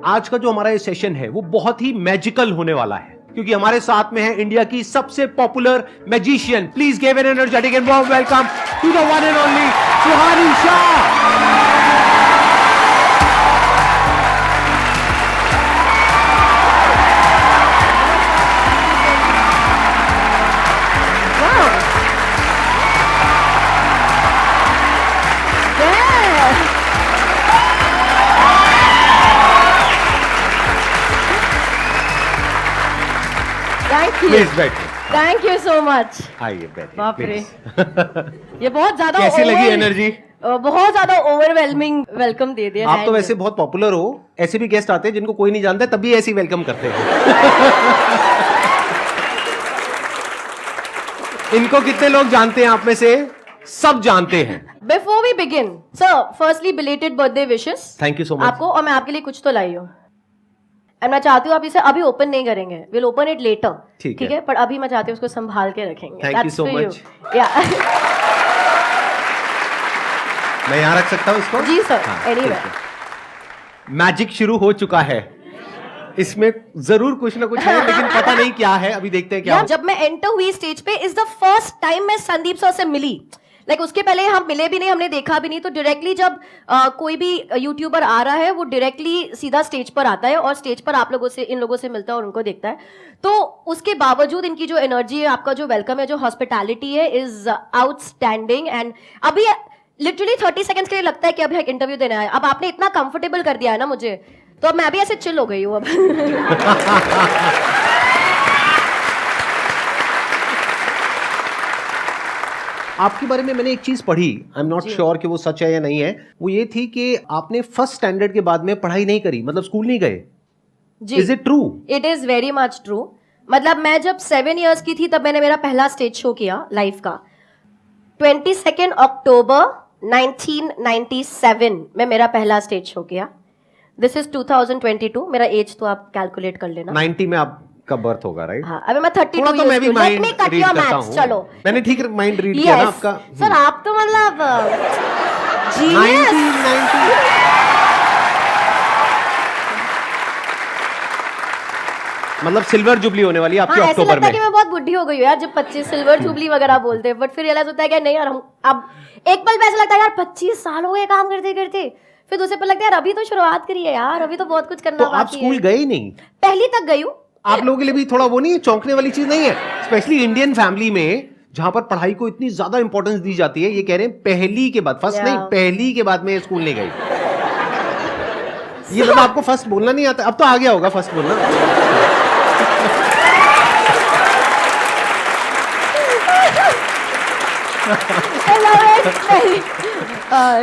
आज का जो हमारा ये सेशन है वो बहुत ही मैजिकल होने वाला है, क्योंकि हमारे साथ में है इंडिया की सबसे popular magician. Please give an energetic and warm welcome to the one and only Suhani Shah. Thank you so much. आइए बैठिए। बाप रे, ये बहुत ज्यादा कैसी लगी एनर्जी? बहुत ज्यादा ओवरवेलमिंग वेलकम दे दिया। आप तो वैसे बहुत पॉपुलर हो, ऐसे भी गेस्ट आते हैं जिनको कोई नहीं जानता, तभी ऐसे वेलकम करते हैं। इनको कितने लोग जानते हैं आप में से? सब जानते हैं। Before we begin sir, firstly belated birthday wishes. Thank you so much आपको, और मैं आपके लिए कुछ तो लाई हूँ। एंड मैं चाहती हूँ आप इसे अभी ओपन नहीं करेंगे, विल ओपन इट लेटर, ठीक है? पर अभी मैं चाहती हूँ उसको संभाल के रखेंगे। Thank you so much. मैं यहाँ रख सकता हूँ इसको? जी सर, एनीवे। मैजिक शुरू हो चुका है, इसमें जरूर कुछ ना कुछ है, लेकिन पता नहीं क्या है, अभी देखते हैं क्या। जब मैं एंटर हुई स्टेज पे, इज द फर्स्ट टाइम मैं संदीप सर से मिली। उसके पहले हम मिले भी नहीं, हमने देखा भी नहीं। तो डायरेक्टली जब कोई भी यूट्यूबर आ रहा है, वो डायरेक्टली सीधा स्टेज पर आता है और स्टेज पर आप लोगों से, इन लोगों से मिलता है और उनको देखता है। तो उसके बावजूद इनकी जो एनर्जी है, आपका जो वेलकम है, जो हॉस्पिटैलिटी है, इज आउटस्टैंडिंग। एंड अभी लिटरली 30 सेकंड्स के लिए लगता है कि अभी एक इंटरव्यू देना है। अब आपने इतना कंफर्टेबल कर दिया है ना मुझे, तो अब मैं भी ऐसे चिल हो गई हूँ अब। आपके बारे में मैंने एक चीज पढ़ी, आई एम नॉट श्योर कि वो सच है या नहीं है। वो ये थी कि आपने फर्स्ट स्टैंडर्ड के बाद में पढ़ाई नहीं करी, मतलब स्कूल नहीं गए। Is it true? It is very much true. मतलब मैं जब 7 इयर्स की थी, तब मैंने मेरा पहला स्टेज शो किया लाइफ का। 22 अक्टूबर 1997 में मेरा पहला स्टेज शो किया। This is 2022। मेरा एज तो आप कैलकुलेट कर लेना। 90 में आपका बर्थ होगा, राइट? हाँ, अभी मैं 32 तो मैं भी माइंड रीड करता हूँ। चलो, मैंने ठीक माइंड रीड किया ना आपका। सर आप तो मतलब 1990 मतलब सिल्वर जुबली होने वाली है आपकी अक्टूबर में। कि मैं बहुत बुढ़ी हो गई हूँ यार, जब 25 सिल्वर जुबली वगैरह बोलते हैं। बट फिर रियलाइज होता है कि नहीं यार, हम अब एक पल पे ऐसा लगता है यार 25 साल हो गए काम करते करते। फिर दूसरे पर लगता है यार अभी तो शुरुआत करी है यार, अभी तो बहुत कुछ करना बाकी है। तो आप स्कूल गए ही नहीं? पहली तक गई हूँ। आप लोगों के लिए भी थोड़ा वो नहीं है, चौंकने वाली चीज नहीं है? स्पेशली इंडियन फैमिली में, जहां पर पढ़ाई को इतनी ज्यादा इंपॉर्टेंस दी जाती है। ये कह रहे हैं पहली के बाद, फर्स्ट नहीं, पहली के बाद में स्कूल नहीं गई। ये मतलब आपको फर्स्ट बोलना नहीं आता? अब तो आ गया होगा फर्स्ट बोलना।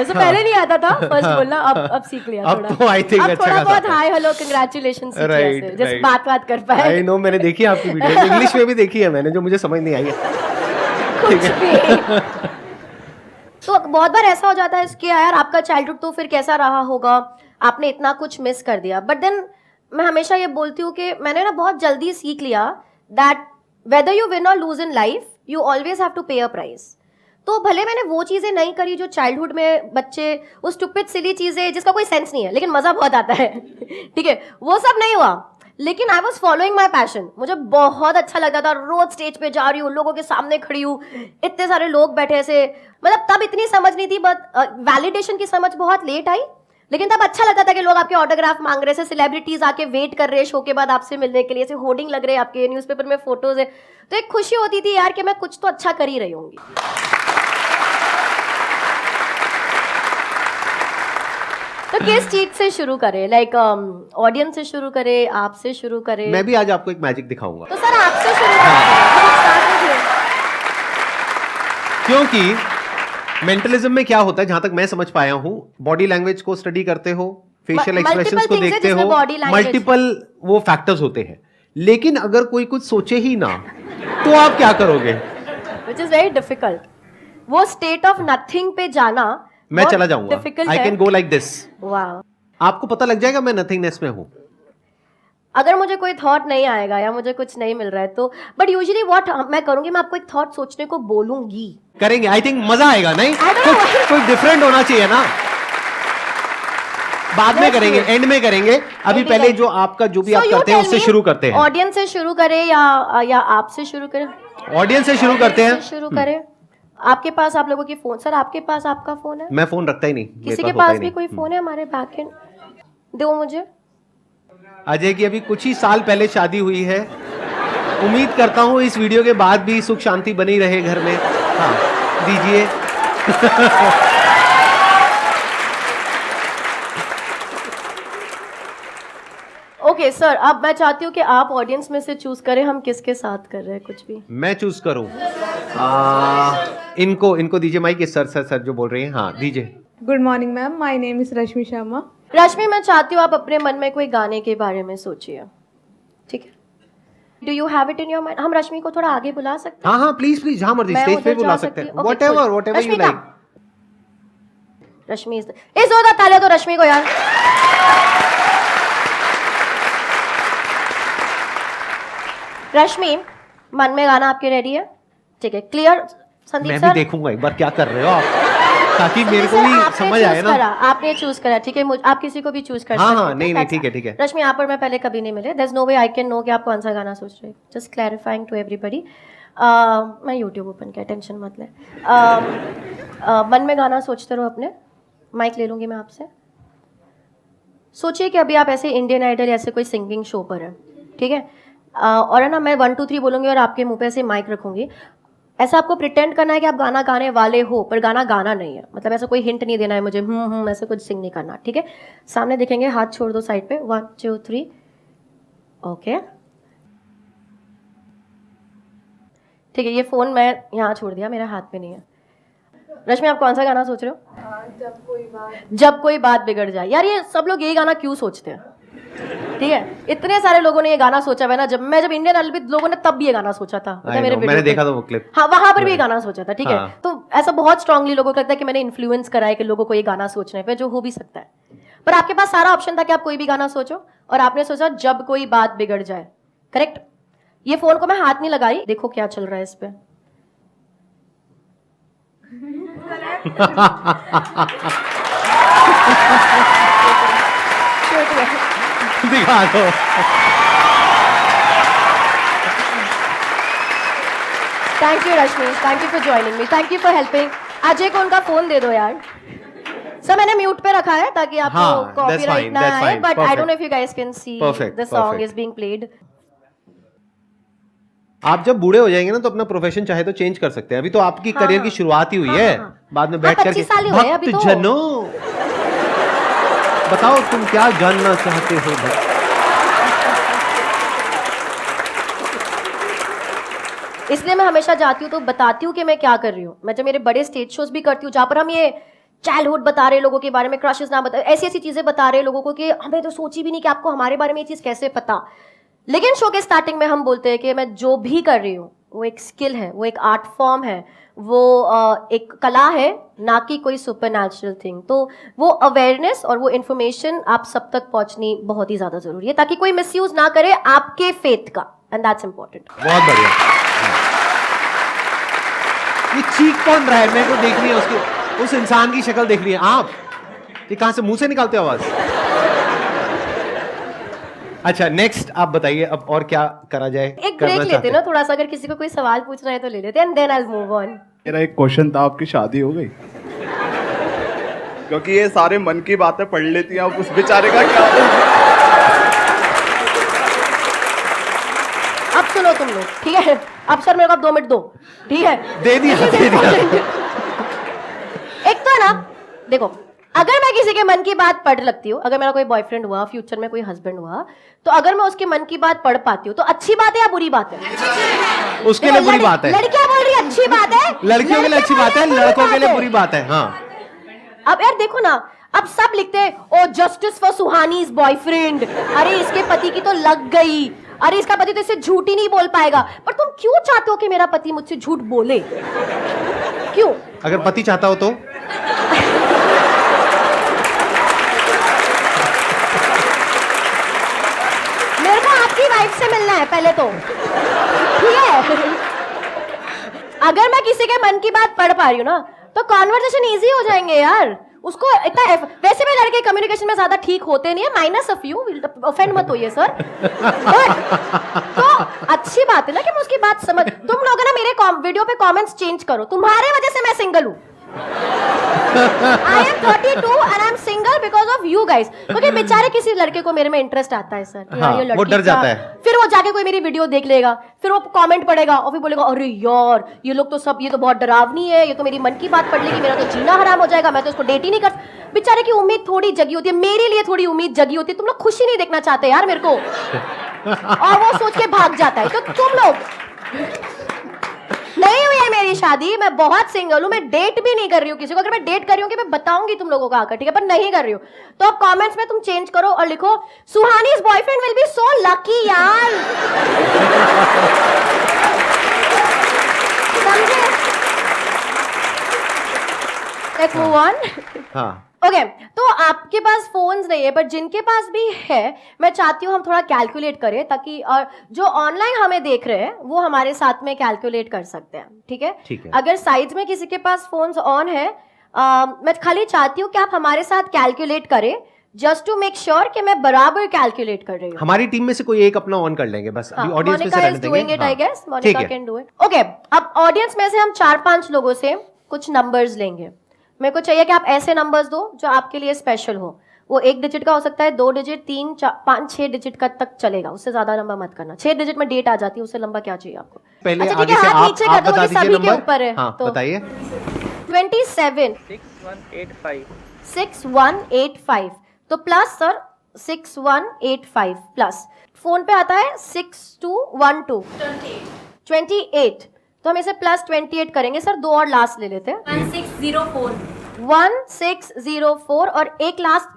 पहले नहीं आता था फर्स्ट बोलना, अब सीख लिया थोड़ा। अब तो आई थिंक अच्छा थोड़ा बहुत हाय हेलो कांग्रेचुलेशंस सीख लिया, जैसे बात कर पाए। आई नो, मैंने देखी है आपकी वीडियो, इंग्लिश में भी देखी है मैंने, जो मुझे समझ नहीं आई है। कुछ भी। तो बहुत बार ऐसा हो जाता है कि यार आपका चाइल्डहुड तो फिर कैसा रहा होगा, आपने इतना कुछ मिस कर दिया। बट देन मैं हमेशा ये बोलती हूँ कि मैंने ना बहुत जल्दी सीख लिया दैट वेदर यू विन और lose in life, you always have to pay a price. तो भले मैंने वो चीजें नहीं करी जो चाइल्डहुड में बच्चे, वो स्टूपिड सिली चीजें जिसका कोई सेंस नहीं है लेकिन मजा बहुत आता है, ठीक है, वो सब नहीं हुआ। लेकिन I was following my passion. मुझे बहुत अच्छा लगता था, रोज स्टेज पे जा रही हूँ, लोगों के सामने खड़ी हूँ, इतने सारे लोग बैठे ऐसे। मतलब तब इतनी समझ नहीं थी, बट वैलिडेशन की समझ बहुत लेट आई। लेकिन तब अच्छा लगता था कि लोग आपके ऑटोग्राफ मांग रहे, सेलिब्रिटीज आके वेट कर रहे हैं शो के बाद आपसे मिलने के लिए, ऐसे होर्डिंग लग रहे हैं आपके, न्यूज़पेपर में फोटोज है। तो एक खुशी होती थी यार कि मैं कुछ तो अच्छा कर ही रही होंगी। तो किस चीज से शुरू करें? लाइक ऑडियंस से शुरू करें, आपसे शुरू करें? मैं भी आज आपको एक मैजिक दिखाऊंगा। तो सर आपसे शुरू करें, क्योंकि मेंटलिज्म में क्या होता है, जहां तक मैं समझ पाया हूं, बॉडी लैंग्वेज को स्ट्डी करते हो, फेशियल एक्सप्रेशंस को देखते हो, मल्टीपल वो फैक्टर्स होते हैं। लेकिन अगर कोई कुछ सोचे ही ना, तो आप क्या करोगे? Which is very difficult. वो स्टेट ऑफ नथिंग पे जाना मैं चला जाऊंगा, I can go like this. Wow, आपको पता लग जाएगा मैं नथिंगनेस में हूं। अगर मुझे कोई थॉट नहीं आएगा या मुझे कुछ नहीं मिल रहा है तो, बट यूजुअली व्हाट मैं करूंगी, मैं आपको एक थॉट सोचने को बोलूंगी। करेंगे, आई थिंक मजा आएगा। नहीं, कुछ डिफरेंट होना चाहिए ना। बाद में करेंगे, एंड में करेंगे। अभी पहले जो आपका जो भी आप करते हैं उससे शुरू करते हैं। ऑडियंस से शुरू करें या आपसे शुरू करें? ऑडियंस से शुरू करते हैं। शुरू करें। आपके पास आप लोगों की फोन, सर आपके पास आपका फोन है? मैं फोन रखता ही नहीं। किसी के पास भी कोई फोन है? हमारे बैक एंड दो मुझे। अजय की अभी कुछ ही साल पहले शादी हुई है। उम्मीद करता हूँ इस वीडियो के बाद भी सुख शांति बनी रहे घर में। हाँ दीजिए। ओके सर, अब मैं चाहती हूँ कि आप ऑडियंस में से चूज करें हम किसके साथ कर रहे हैं कुछ भी। मैं चूज करूं? इनको दीजिए माइक। सर जो बोल रही हैं। हाँ दीजिए। Good morning ma'am, my name is Rashmi Sharma. Rashmi, मैं चाहती हूँ आप अपने मन में कोई गाने के बारे में सोचिए, ठीक है? Do you have it in your mind? हम रश्मि को थोड़ा आगे बुला सकते हैं? हाँ प्लीज जहाँ मर्जी स्टेज पे बुला सकते हैं। Whatever you like. रश्मि इस जोरदार तालियां तो रश्मि को यार। रश्मि, मन में गाना आपके रेडी है? ठीक है, क्लियर? संदीप मैं सर, भी देखूंगा एक बार क्या कर रहे हो आप, ताकि मेरे को भी समझ आए ना। आपने चूज करा, ठीक है? आप किसी को भी चूज कर सकते हैं। हाँ नहीं ठीक है। रश्मि, आप और मैं पहले कभी नहीं मिले। There's no way I can know कि आप कौन सा गाना सोच रहे हैं। Just clarifying to everybody. मैं YouTube ओपन किया, टेंशन मत ले। मन में गाना सोचते रहो अपने। माइक ले लूंगी मैं आपसे। सोचिए कि अभी आप ऐसे इंडियन आइडल ऐसे कोई सिंगिंग शो पर है, ठीक है? और है ना, मैं 1 2 3 बोलूंगी और आपके मुंह पे ऐसे माइक रखूंगी। ऐसा आपको प्रिटेंड करना है कि आप गाना गाने वाले हो, पर गाना गाना नहीं है। मतलब ऐसा कोई हिंट नहीं देना है मुझे, ऐसे कुछ सिंग नहीं करना, ठीक है? सामने देखेंगे, हाथ छोड़ दो साइड पे। 1 2 3। ओके ठीक है, ये फोन मैं यहाँ छोड़ दिया, मेरा हाथ में नहीं है। रश्मि, आप कौन सा गाना सोच रहे हो? जब कोई बात बिगड़ जाए। यार ये सब लोग यही गाना क्यों सोचते हैं? ठीक है, इतने सारे लोगों ने ये गाना सोचा है ना। जब इंडियन आइडल भी लोगों ने तब भी ये गाना सोचा था। मैंने देखा था वो क्लिप। हाँ, वहां पर भी ये गाना सोचा था, ठीक है? तो ऐसा बहुत स्ट्रांगली लोगों को लगता है कि मैंने इन्फ्लुएंस करा है कि लोगों को ये गाना सोचने पे, जो हो भी सकता है। पर आपके पास सारा ऑप्शन था कि आप कोई भी गाना सोचो, और आपने सोचा जब कोई बात बिगड़ जाए। करेक्ट? ये फोन को मैं हाथ नहीं लगाई, देखो क्या चल रहा है इस पे। दिखा दो। Thank you Rashmi, thank you for joining me, thank you for helping. Ajay को उनका फोन दे दो यार। सर मैंने म्यूट पे रखा है ताकि आपको कॉपीराइट ना आए, but I don't know if you guys can see the song is being played. आप जब बूढ़े हो जाएंगे ना तो अपना प्रोफेशन चाहे तो चेंज कर सकते हैं। अभी तो आपकी करियर की शुरुआत ही हुई है। बाद में बैठ करके भक्त जनों बताओ तुम क्या जानना चाहते हो। इसलिए मैं हमेशा जाती हूँ तो बताती हूँ कि मैं क्या कर रही हूँ। मैं जब मेरे बड़े स्टेज शोज भी करती हूँ जहाँ पर हम ये चाइल्डहुड बता रहे लोगों के बारे में, क्रशेस ना बता, ऐसी ऐसी चीजें बता रहे लोगों को कि हमें तो सोची भी नहीं कि आपको हमारे बारे में ये चीज कैसे पता। लेकिन शो के स्टार्टिंग में हम बोलते हैं कि मैं जो भी कर रही हूँ वो एक स्किल है, वो एक आर्ट फॉर्म है, वो एक कला है, ना कि कोई सुपरनैचुरल थिंग। तो वो अवेयरनेस और वो इन्फॉर्मेशन आप सब तक पहुंचनी बहुत ही ज्यादा जरूरी है, ताकि कोई मिसयूज ना करे आपके फेथ का, एंड दैट्स इंपॉर्टेंट। बहुत बढ़िया। ये चीख कौन रहा है? मेरे को देखनी है उसकी, उस इंसान की शक्ल देखनी है। आप ये कहां से मुंह से निकालते हो आवाज? अच्छा नेक्स्ट आप बताइए अब और क्या करा जाए। एक ब्रेक लेते हैं ना थोड़ा सा, अगर किसी को कोई सवाल पूछना है तो ले लेते हैं, and then I will move on. मेरा एक क्वेश्चन था, आपकी शादी हो गई? क्योंकि ये सारे मन की बातें पढ़ लेती हैं, अब उस बेचारे का क्या? अब सुनो तुम लोग, ठीक है? अब सर मेरे को 2 मिनट दो, ठीक है? दे दिया। एक तो है ना, देखो, अगर मैं किसी के मन की बात पढ़ लगती हूँ, अगर मेरा कोई बॉयफ्रेंड हुआ, फ्यूचर में कोई हस्बैंड हुआ, तो अगर मैं उसके मन की बात पढ़ पाती हूँ तो अच्छी बात है या बुरी बात है? उसके लिए बुरी बात है। लड़कियां बोल रही अच्छी बात है, लड़कियों के लिए अच्छी बात है, लड़कों के लिए बुरी बात है। हाँ, अब यार देखो ना, अब सब लिखते हैं ओ जस्टिस फॉर सुहानीज बॉयफ्रेंड, अरे इसके पति की तो लग गई, अरे इसका पति तो इससे झूठ ही नहीं बोल पाएगा। पर तुम क्यों चाहते हो कि मेरा पति मुझसे झूठ बोले? क्यों? अगर पति चाहता हो तो मेरे को आपकी वाइफ से मिलना है पहले तो, ठीक है? अगर मैं किसी के मन की बात पढ़ पा रही हूँ ना तो कॉन्वर्सेशन इजी हो जाएंगे यार। उसको इतना वैसे भी लड़के कम्युनिकेशन में ज्यादा ठीक होते नहीं है, माइनस ऑफ यू, ऑफेंड मत होइए सर। तो अच्छी बात है ना कि मैं उसकी बात समझ। तुम लोग ना मेरे वीडियो पे कमेंट्स चेंज करो, तुम्हारे वजह से मैं सिंगल हूँ। I am 32 and I am single because of you guys। क्योंकि बेचारे किसी लड़के को मेरे में इंटरेस्ट आता है सर, हाँ, ये लड़की वो डर जाता है। फिर वो जाके कोई मेरी वीडियो देख लेगा, फिर वो कमेंट पढ़ेगा और फिर बोलेगा अरे यार ये लोग तो सब, ये तो बहुत डरावनी है, ये तो मेरी मन की बात पढ़ लेगी, मेरा तो जीना हराम हो जाएगा, मैं तो इसको डेट ही नहीं कर। बेचारे की उम्मीद थोड़ी जगी होती है, मेरे लिए थोड़ी उम्मीद जगी होती है। तुम लोग खुशी नहीं देखना चाहते यार मेरे को, और वो सोच के भाग जाता है। तो तुम लोग, नहीं हुई है मेरी शादी, मैं बहुत सिंगल हूं, मैं डेट भी नहीं कर रही हूँ किसी को। अगर मैं डेट कर रही हूँ कि मैं बताऊंगी तुम लोगों को आकर, ठीक है, पर नहीं कर रही हूँ। तो अब कमेंट्स में तुम चेंज करो और लिखो Suhani's boyfriend will be so lucky यार। समझे? Let's move on. हाँ ओके तो आपके पास फोन्स नहीं है, बट जिनके पास भी है, मैं चाहती हूँ हम थोड़ा कैलकुलेट करें, ताकि और जो ऑनलाइन हमें देख रहे हैं वो हमारे साथ में कैलकुलेट कर सकते हैं, ठीक है? ठीक है। अगर साइड में किसी के पास फोन्स ऑन है, मैं खाली चाहती हूँ कि आप हमारे साथ कैलकुलेट करें, जस्ट टू मेक श्योर कि मैं बराबर कैलकुलेट कर रही हूँ। हमारी टीम में से कोई एक अपना ऑन कर लेंगे बस, अभी ऑडियंस में से रहने देंगे। Monika can do it. Okay अब ऑडियंस में से हम 4-5 लोगों से कुछ नंबर्स लेंगे। मेरे को चाहिए कि आप ऐसे नंबर्स दो जो आपके लिए स्पेशल हो। वो 1 डिजिट का हो सकता है, 2 डिजिट, 3, 4, 5, 6 डिजिट का तक चलेगा, उससे ज्यादा नंबर मत करना। 6 डिजिट में डेट आ जाती है, उससे लंबा क्या चाहिए आपको? पहले अच्छा, आगे ठीक से है, हाथ नीचे कर दो, बता ये दीजिए सभी के नंबर। ऊपर है। हाँ, तो बताइए। 27 6185 तो प्लस सर 6185 प्लस फोन पे आता है 6212 28 तो हम इसे प्लस 28 करेंगे सर। 2 और लास्ट ले लेते हैं, 1604 और एक लास्ट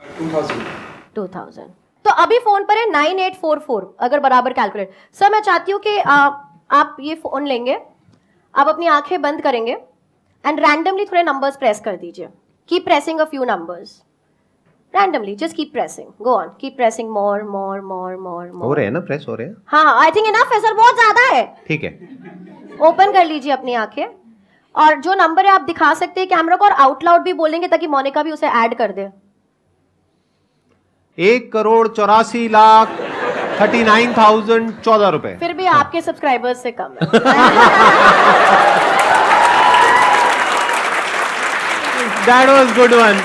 2000। तो अभी फोन पर है 9844 अगर बराबर कैलकुलेट। सर मैं चाहती हूँ कि आप ये फोन लेंगे, आप अपनी आंखें बंद करेंगे एंड रैंडमली थोड़े नंबर्स प्रेस कर दीजिए। Keep pressing a few numbers randomly, just keep pressing, go on, keep pressing more हो रहे हैं ना, प्रेस हो रहे हैं। हाँ आई थिंक इनफ है सर, बहुत ज्यादा है। ठीक है, ओपन कर लीजिए अपनी आंखें और जो नंबर है आप दिखा सकते हैं कैमरा को, और आउट लाउड भी बोलेंगे ताकि मोनिका भी उसे ऐड कर दे। 1,84,39,014 रुपए। फिर भी आपके सब्सक्राइबर्स से कम है। That was good one।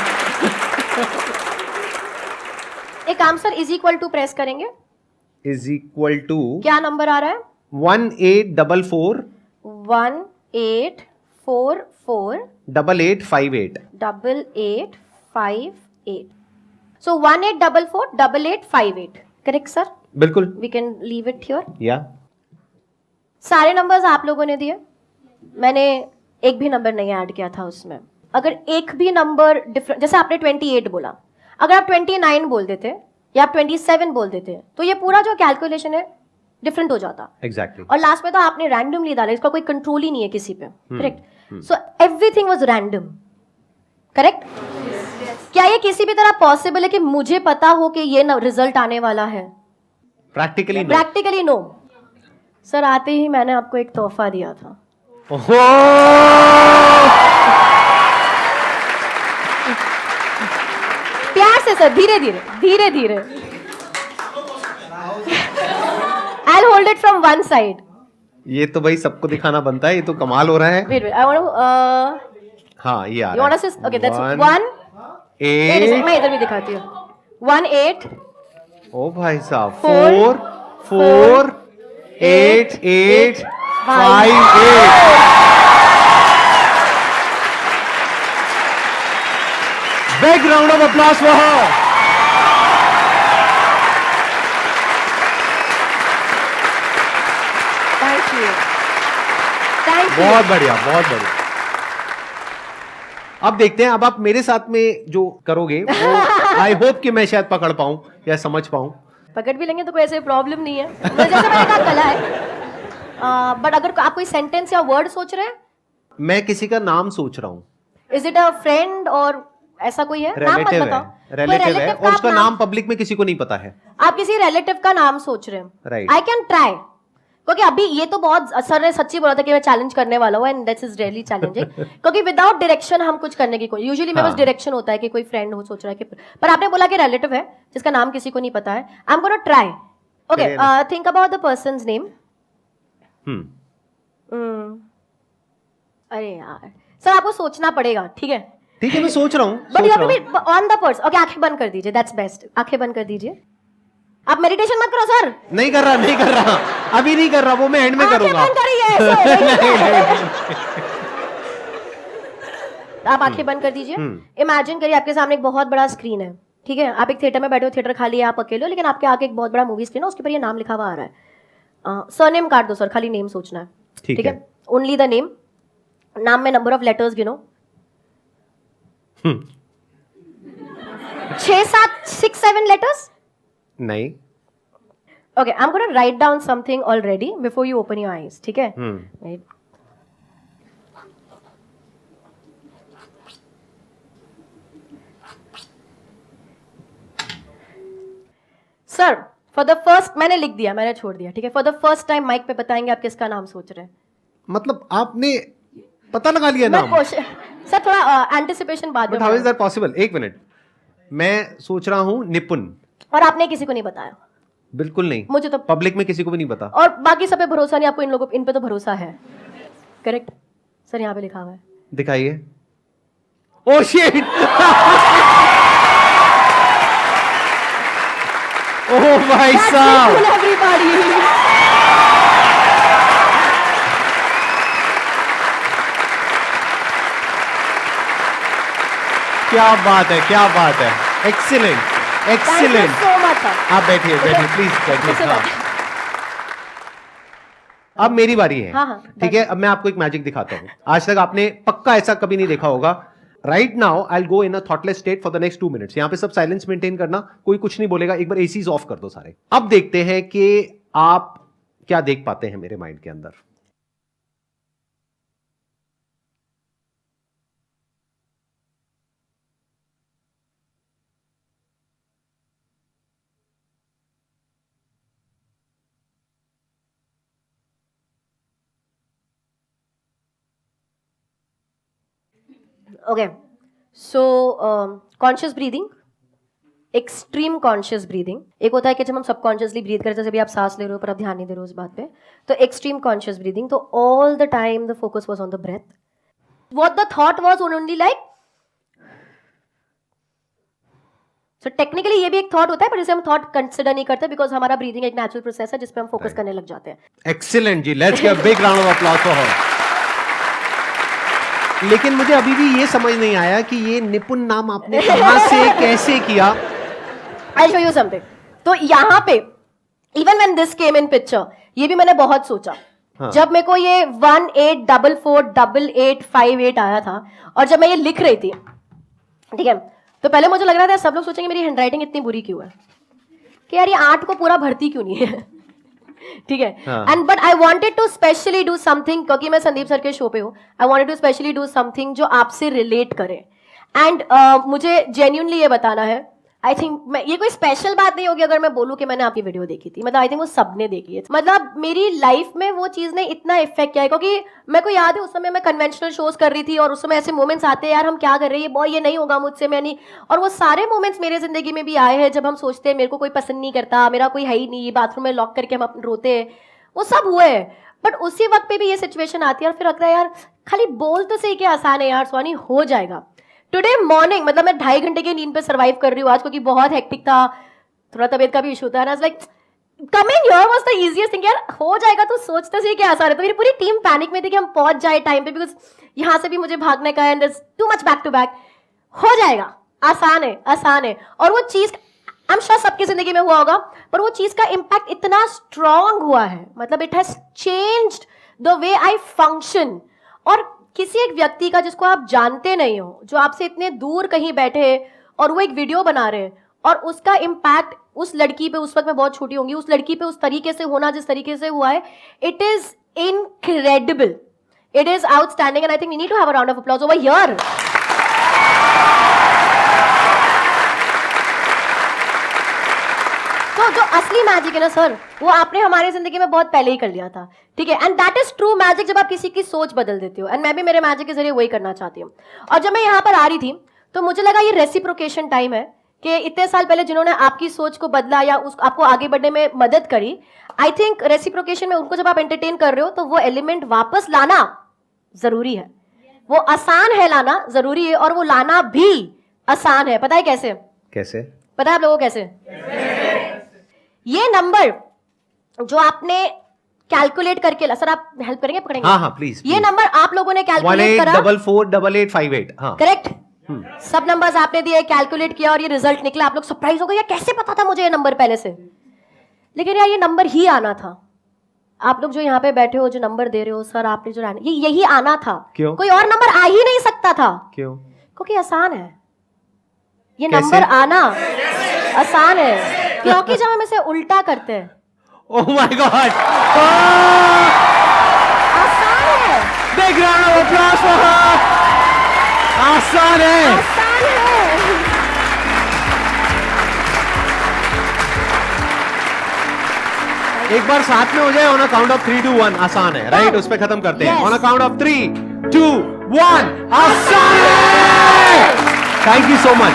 एक काम sir, is equal to press करेंगे, इज इक्वल टू क्या नंबर आ रहा है? 1844 1844 8858 8858 so 1844 8858 करेक्ट सर? बिल्कुल, we can leave it here. या सारे नंबर्स आप लोगों ने दिए, मैंने एक भी नंबर नहीं ऐड किया था उसमें। अगर एक भी नंबर डिफरेंट, जैसे आपने 28 बोला, अगर आप 29 बोल देते या आप 27 बोल देते तो ये पूरा जो कैलकुलेशन है डिफरेंट हो जाता। एग्जैक्टली। और लास्ट में तो आपने रैंडमली डाला, इसका कोई कंट्रोल ही नहीं है किसी पे, correct? So everything was random, correct? क्या ये किसी भी तरह पॉसिबल है कि मुझे पता हो कि ये रिजल्ट आने वाला है? Practically no sir. आते ही मैंने आपको एक तोहफा दिया था। प्यार से सर, धीरे धीरे I'll hold it from one side। ये तो भाई सबको दिखाना बनता है, ये तो कमाल हो रहा है। Wait, I want to हाँ, ये आ you रहा want है। to okay, that's 1 8 मैं इधर भी दिखाती हूँ। 1 8 ओ भाई साहब, 4 4 8 8 5 8। Big round of applause for her। Thank you। बहुत बढ़िया, बहुत बढ़िया। अब देखते हैं, अब आप मेरे साथ में जो करोगे वो आई होप कि मैं शायद पकड़ पाऊं या समझ पाऊं। पकड़ भी लेंगे तो कोई ऐसे प्रॉब्लम नहीं है, जैसे मैंने कहा कला है। बट अगर आप कोई सेंटेंस या वर्ड सोच रहे हैं, मैं किसी का नाम सोच रहा हूं। इज इट अ फ्रेंड और ऐसा कोई है? नाम मत बताओ। रिलेटिव है और उसका नाम पब्लिक में किसी को नहीं पता है। आप किसी रिलेटिव का नाम सोच रहे हैं, राइट। आई कैन ट्राई, क्योंकि अभी ये तो बहुत सर ने सच्ची बोला था कि मैं चैलेंज करने वाला हूँ and that is really challenging क्योंकि विदाउट डायरेक्शन हम कुछ करने की कोई यूजुअली मेरे पास डायरेक्शन होता है कि कोई फ्रेंड हो सोच रहा है कि पर आपने बोला कि रिलेटिव है जिसका नाम किसी को नहीं पता है I am gonna try okay think about the persons name अरे यार सर आपको सोचना पड़ेगा ठीक है मैं सोच रहा हूँ but you have to be on the person okay आंखें बंद कर दीजिए दैट्स बेस्ट आंखें बंद कर दीजिए आप मेडिटेशन मत करो सर नहीं कर रहा अभी नहीं कर रहा वो मैं एंड में करूंगा आंखें बंद करिए आप आंखें बंद कर दीजिए इमेजिन करिए आपके सामने एक बहुत बड़ा स्क्रीन है ठीक है आप एक थिएटर में बैठे हो थिएटर खाली है आप अकेले हो लेकिन आपके आगे एक बहुत बड़ा मूवी स्क्रीन है उसके ऊपर ये नाम लिखा हुआ आ रहा है सरनेम काट दो सर खाली नेम सोचना है ठीक है ओनली द नेम नाम में नंबर ऑफ लेटर्स गिनो 6-7 letters? नहीं. Okay, I'm going to write down something already before you open your eyes. ठीक है? Wait. Sir, for the first मैंने लिख दिया, मैंने छोड़ दिया, ठीक है? For the first time mic पे बताएंगे आप किसका नाम सोच रहे हैं? मतलब आपने पता लगा लिया नाम? सर थोड़ा एंटिसिपेशन बाद में. But how is that possible? एक मिनट. मैं सोच रहा हूँ निपुण. और आपने किसी को नहीं बताया? बिल्कुल नहीं. मुझे तो पब्लिक में किसी को भी नहीं पता. और बाकी सब पे भरोसा नहीं, आपको इन लोगों इन पे तो भरोसा है. करेक्ट? सर यहाँ पे लिखा हुआ है. दिखाइए. Oh shit. ओह भाई साहब. क्या बात है, क्या बात है. Excellent, excellent. आप बैठिए, बैठिए प्लीज बैठिए. अब मेरी बारी है. हाँ, ठीक है. अब मैं आपको एक मैजिक दिखाता हूं. आज तक आपने पक्का ऐसा कभी नहीं देखा होगा. Right now I will go in a thoughtless state for the next 2 minutes. यहां पे सब साइलेंस मेंटेन करना, कोई कुछ नहीं बोलेगा. एक बार एसीज ऑफ कर दो सारे. अब देखते हैं कि आप क्या देख पाते हैं मेरे माइंड के अंदर. Okay, so conscious breathing, extreme conscious breathing. एक होता है कि जब हम subconsciously breathe करते हैं, जैसे भी आप सांस ले रहे हो पर आप ध्यान नहीं दे रहे हो उस बात पे, तो extreme conscious breathing. तो all the time the focus was on the breath. What the thought was only like. So technically ये भी एक thought होता है, पर इसे हम thought consider नहीं करते because हमारा breathing एक natural process है जिसपे हम focus करने लग जाते हैं. Excellent ji, let's give a big round of applause for her. लेकिन मुझे अभी भी ये समझ नहीं आया कि ये निपुण नाम आपने कहां से कैसे किया. I'll show you something. तो यहाँ पे even when this came in picture, ये भी मैंने बहुत सोचा. हाँ. जब मेरे को ये 18448858 आया था और जब मैं ये लिख रही थी, ठीक है, तो पहले मुझे लग रहा था सब लोग सोचेंगे मेरी हैंडराइटिंग इतनी बुरी क्यों है कि यार ये 8 को पूरा भरती क्यों नहीं है. ठीक है. And but I wanted to specially do something, क्योंकि मैं संदीप सर के शो पे हूँ. I wanted to specially do something जो आपसे रिलेट करे. एंड मुझे जेन्युइनली ये बताना है, आई थिंक ये कोई स्पेशल बात नहीं होगी अगर मैं बोलूं कि मैंने आपकी वीडियो देखी थी. मतलब आई थिंक वो सबने देखी है. मतलब मेरी लाइफ में वो चीज ने इतना इफेक्ट किया है, क्योंकि मेरे को याद है उस समय मैं कन्वेंशनल शोज कर रही थी और उस समय ऐसे मोमेंट्स आते हैं यार हम क्या कर रहे हैं, बॉय ये नहीं होगा मुझसे, मैं नहीं. और वो सारे मोमेंट्स मेरे जिंदगी में भी आए हैं जब हम सोचते हैं मेरे को कोई पसंद नहीं करता, मेरा कोई है ही नहीं, बाथरूम में लॉक करके हम रोते हैं, वो सब हुए हैं. बट उसी वक्त पे भी ये सिचुएशन आती है और फिर लगता है यार खाली बोल तो सही, क्या आसान है यार स्वानी, हो जाएगा. टुडे मॉर्निंग मतलब मैं 2.5 घंटे की नींद पे सर्वाइव कर रही हूँ आज, क्योंकि बहुत हेक्टिक था, थोड़ा तबीयत का भी इशू था. Like coming here was the easiest thing. यार हो जाएगा तो सोचते सही क्या आसान है. तो मेरी पूरी टीम पैनिक में थी कि हम पहुंच जाए टाइम पे, बिकॉज यहाँ से भी मुझे भागने का है and too much back to back. हो जाएगा, आसान है, आसान है. और वो चीज आई एम श्योर सबकी जिंदगी में हुआ होगा, पर वो चीज का इम्पैक्ट इतना स्ट्रॉन्ग हुआ है, मतलब it has changed the way I function. और किसी एक व्यक्ति का जिसको आप जानते नहीं हो, जो आपसे इतने दूर कहीं बैठे और वो एक वीडियो बना रहे हैं और उसका इम्पैक्ट उस लड़की पे, उस वक्त मैं बहुत छोटी होंगी, उस लड़की पे उस तरीके से होना जिस तरीके से हुआ है, it is incredible, it is outstanding. And I think we need to have a round of applause over here. तो वो जो असली मैजिक है ना सर, वो आपने हमारी जिंदगी में बहुत पहले ही कर लिया था, ठीक है। And that is true magic, जब आप किसी की सोच बदल देते हो। एंड मैं भी मेरे मैजिक के जरिए वही करना चाहती हूँ। और जब मैं यहाँ पर आ रही थी तो मुझे लगा ये रेसिप्रोकेशन टाइम है कि इतने साल पहले जिन्होंने आपकी सोच को बदला या आपको आगे बढ़ने में मदद करी, आई थिंक रेसिप्रोकेशन में उनको जब आप एंटरटेन कर रहे हो तो वो एलिमेंट वापस लाना जरूरी है। वो आसान है लाना, जरूरी है, और वो लाना भी आसान है। पता है कैसे? कैसे पता है आप लोगों को कैसे? ये नंबर जो आपने कैलकुलेट करके, सर आप हेल्प करेंगे, पकड़ेंगे? हाँ हाँ प्लीज। ये नंबर आप लोगों ने कैलकुलेट करा, 18448858। हाँ करेक्ट। सब नंबर्स आपने दिए, कैलकुलेट किया और ये रिजल्ट निकला। आप लोग सरप्राइज हो गए, यार कैसे पता था मुझे ये नंबर पहले से? लेकिन यार ये नंबर ही आना था। आप लोग जो यहाँ पे बैठे हो, जो नंबर दे रहे हो, सर आपने जो ये यही आना था। क्यों? कोई और नंबर आ ही नहीं सकता था। क्यों? क्योंकि आसान है ये नंबर आना, आसान है क्योंकि जब हम इसे उल्टा करते हैं, ओह माय गॉड, आसान है। Big round of applause for her. आसान है, आसान है। एक बार साथ में हो जाए, ऑन अ काउंट ऑफ 3 2 1। आसान है, राइट? उस पे खत्म करते हैं। Yes. On a count of 3 2 1। आसान है। Thank you so much.